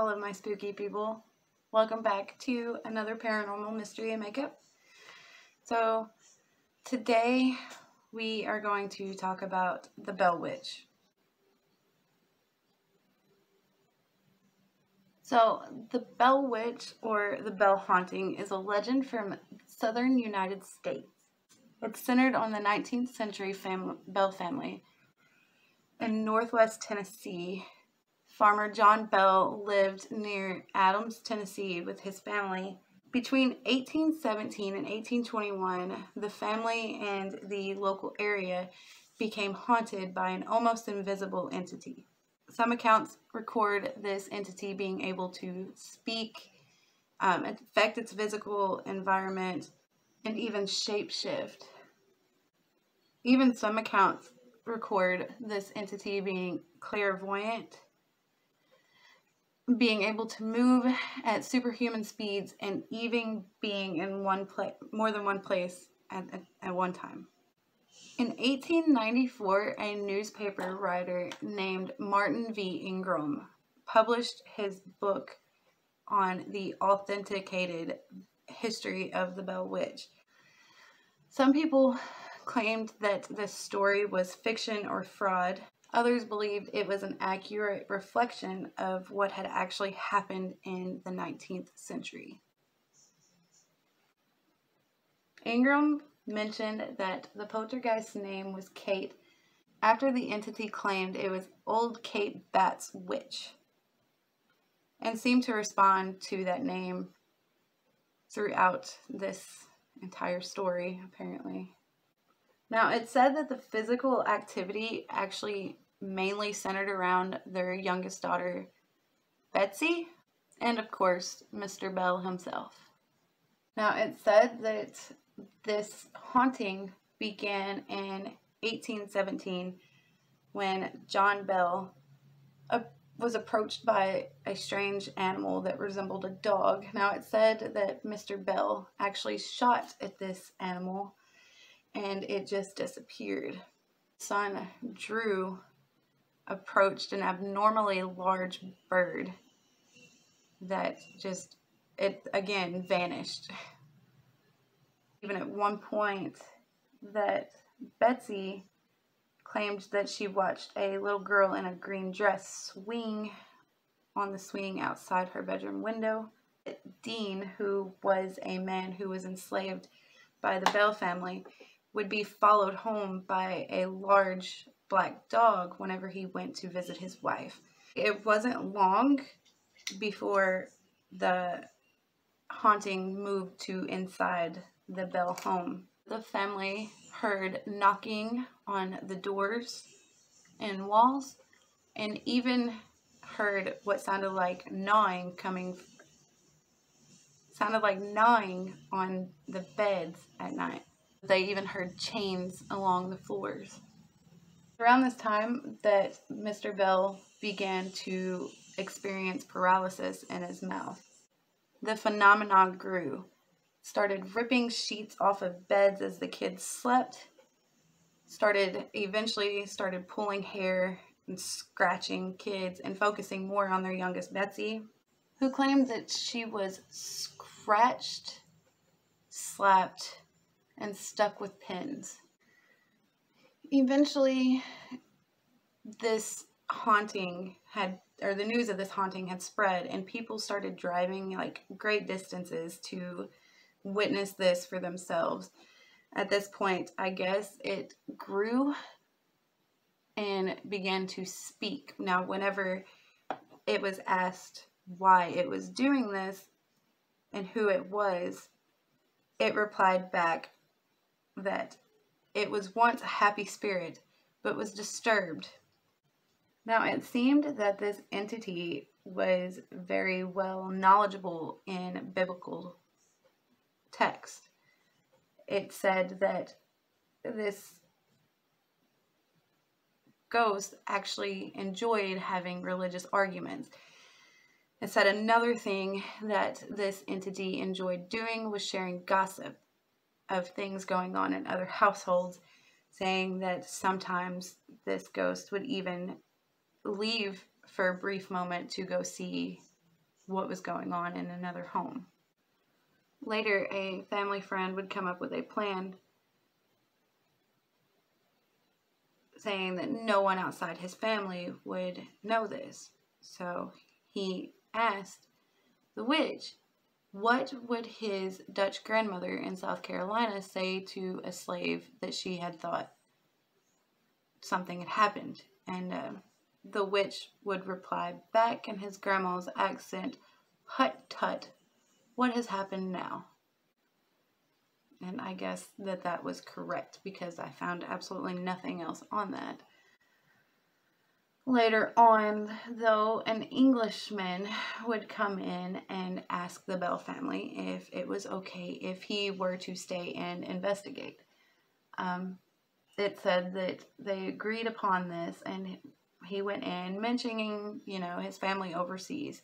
all of my spooky people. Welcome back to another paranormal mystery and makeup. So today we are going to talk about the Bell Witch. So the Bell Witch, or the Bell Haunting, is a legend from southern United States. It's centered on the 19th century Bell family. In northwest Tennessee, farmer John Bell lived near Adams, Tennessee with his family. Between 1817 and 1821, the family and the local area became haunted by an almost invisible entity. Some accounts record this entity being able to speak, affect its physical environment, and even shapeshift. Even some accounts record this entity being clairvoyant, being able to move at superhuman speeds, and even being in more than one place at one time. In 1894, a newspaper writer named Martin V. Ingram published his book on the authenticated history of the Bell Witch. Some people claimed that this story was fiction or fraud. Others believed it was an accurate reflection of what had actually happened in the 19th century. Ingram mentioned that the poltergeist's name was Kate after the entity claimed it was Old Kate Bat's witch, and seemed to respond to that name throughout this entire story, apparently. Now, it's said that the physical activity actually mainly centered around their youngest daughter, Betsy, and of course, Mr. Bell himself. Now, it's said that this haunting began in 1817 when John Bell was approached by a strange animal that resembled a dog. Now, it's said that Mr. Bell actually shot at this animal and it just disappeared. Son Drew approached an abnormally large bird that it again vanished. Even at one point that Betsy claimed that she watched a little girl in a green dress swing on the swing outside her bedroom window. Dean, who was a man who was enslaved by the Bell family, would be followed home by a large black dog whenever he went to visit his wife. It wasn't long before the haunting moved to inside the Bell home. The family heard knocking on the doors and walls, and even heard what sounded like gnawing on the beds at night. They even heard chains along the floors. Around this time that Mr. Bell began to experience paralysis in his mouth, the phenomenon grew. Started ripping sheets off of beds as the kids slept, eventually started pulling hair and scratching kids and focusing more on their youngest Betsy, who claimed that she was scratched, slapped, and stuck with pins. Eventually, this haunting the news of this haunting had spread, and people started driving like great distances to witness this for themselves. At this point, I guess it grew and began to speak. Now, whenever it was asked why it was doing this and who it was, it replied back that it was once a happy spirit, but was disturbed. Now, it seemed that this entity was very well knowledgeable in biblical text. It said that this ghost actually enjoyed having religious arguments. It said another thing that this entity enjoyed doing was sharing gossip of things going on in other households, saying that sometimes this ghost would even leave for a brief moment to go see what was going on in another home. Later, a family friend would come up with a plan saying that no one outside his family would know this. So he asked the witch, what would his Dutch grandmother in South Carolina say to a slave that she had thought something had happened? And the witch would reply back in his grandma's accent, "Hut tut, what has happened now?" And I guess that was correct because I found absolutely nothing else on that. Later on, though, an Englishman would come in and ask the Bell family if it was okay if he were to stay and investigate. It said that they agreed upon this, and he went in mentioning, his family overseas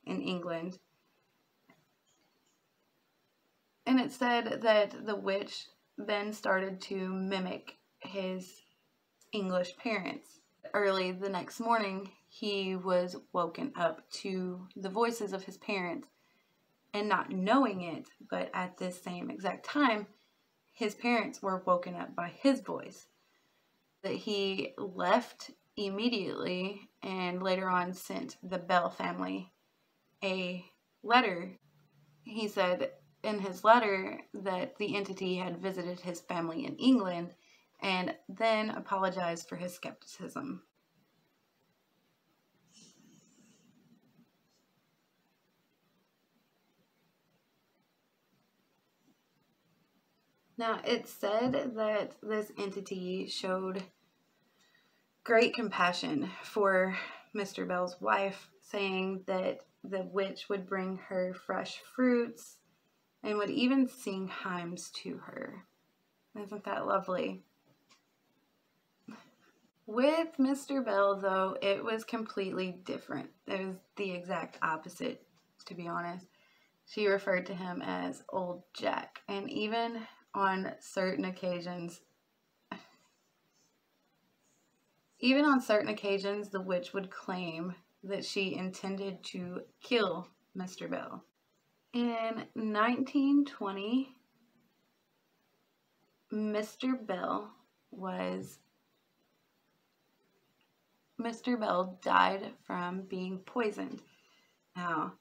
in England. And it said that the witch then started to mimic his English parents. Early the next morning, he was woken up to the voices of his parents, and not knowing it, but at this same exact time, his parents were woken up by his voice. That he left immediately and later on sent the Bell family a letter. He said in his letter that the entity had visited his family in England and then apologized for his skepticism. Now, it's said that this entity showed great compassion for Mr. Bell's wife, saying that the witch would bring her fresh fruits and would even sing hymns to her. Isn't that lovely? With Mr. Bell, though, it was completely different. It was the exact opposite, to be honest. She referred to him as Old Jack, and even on certain occasions, the witch would claim that she intended to kill Mr. Bell. In 1920, Mr. Bell died from being poisoned. Now,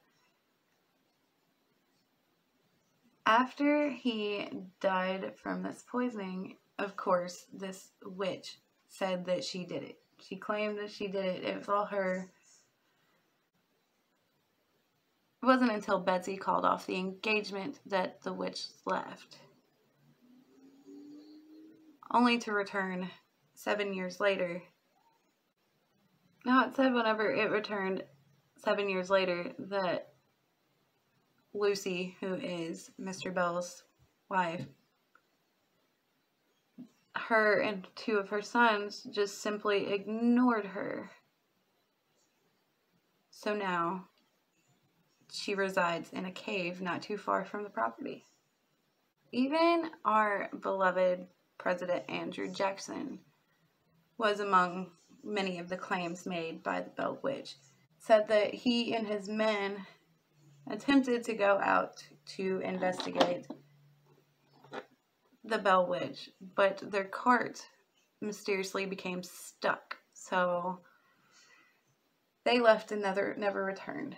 after he died from this poisoning, of course, this witch said that she did it. She claimed that she did it. It was all her. It wasn't until Betsy called off the engagement that the witch left, only to return 7 years later. Now, it said whenever it returned 7 years later that Lucy, who is Mr. Bell's wife, her and two of her sons just simply ignored her. So now she resides in a cave not too far from the property. Even our beloved President Andrew Jackson was among many of the claims made by the Bell Witch. Said that he and his men attempted to go out to investigate the Bell Witch, but their cart mysteriously became stuck, so they left and never returned.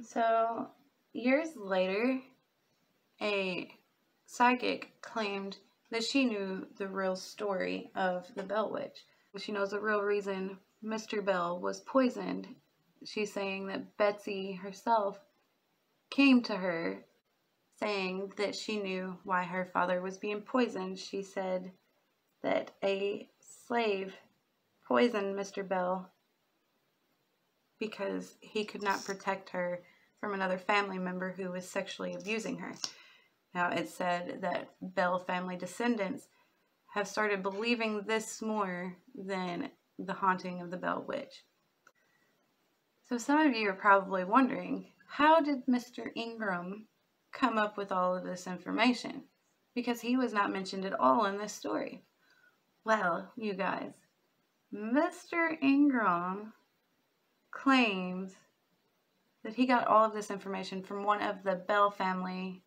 So, years later, a psychic claimed that she knew the real story of the Bell Witch. She knows the real reason Mr. Bell was poisoned. She's saying that Betsy herself came to her saying that she knew why her father was being poisoned. She said that a slave poisoned Mr. Bell because he could not protect her from another family member who was sexually abusing her. Now, it's said that Bell family descendants have started believing this more than the haunting of the Bell Witch. So some of you are probably wondering, how did Mr. Ingram come up with all of this information? Because he was not mentioned at all in this story. Well, you guys, Mr. Ingram claims that he got all of this information from one of the Bell family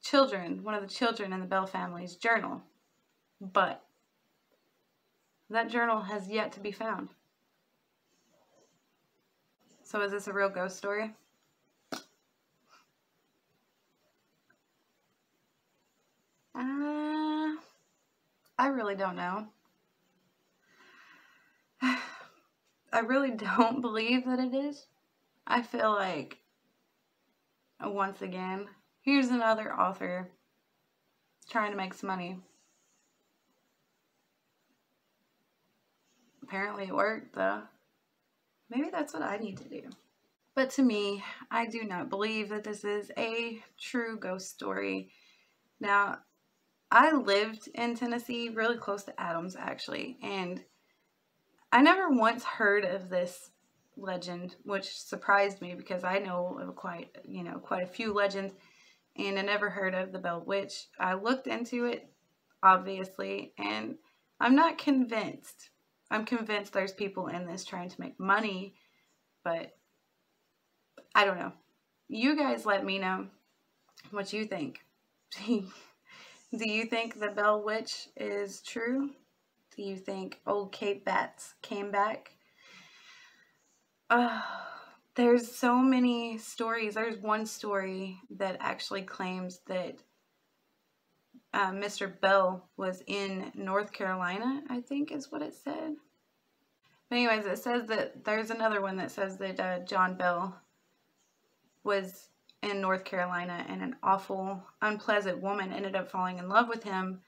children, one of the children in the Bell family's journal. But that journal has yet to be found. So is this a real ghost story? I really don't know. I really don't believe that it is. I feel like, once again, here's another author trying to make some money. Apparently it worked, though. Maybe that's what I need to do. But to me, I do not believe that this is a true ghost story. Now, I lived in Tennessee, really close to Adams, actually, and I never once heard of this legend, which surprised me because I know of quite a few legends, and I never heard of the Bell Witch. I looked into it, obviously, and I'm not convinced. I'm convinced there's people in this trying to make money, but I don't know. You guys let me know what you think. Do you think the Bell Witch is true? Do you think old Kate Bats came back? There's so many stories. There's one story that actually claims that Mr. Bell was in North Carolina, I think is what it said. But anyways, it says that there's another one that says that John Bell was in North Carolina and an awful, unpleasant woman ended up falling in love with him,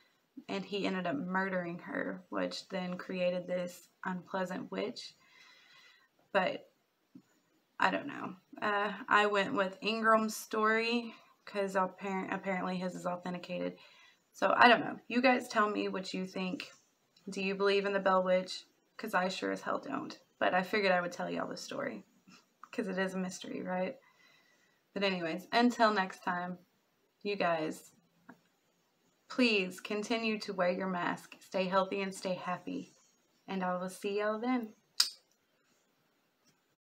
and he ended up murdering her, which then created this unpleasant witch. But I don't know. I went with Ingram's story because apparently his is authenticated. So I don't know. You guys tell me what you think. Do you believe in the Bell Witch? Because I sure as hell don't. But I figured I would tell y'all the story because it is a mystery, right? But anyways, until next time, you guys, please continue to wear your mask, stay healthy, and stay happy. And I will see y'all then.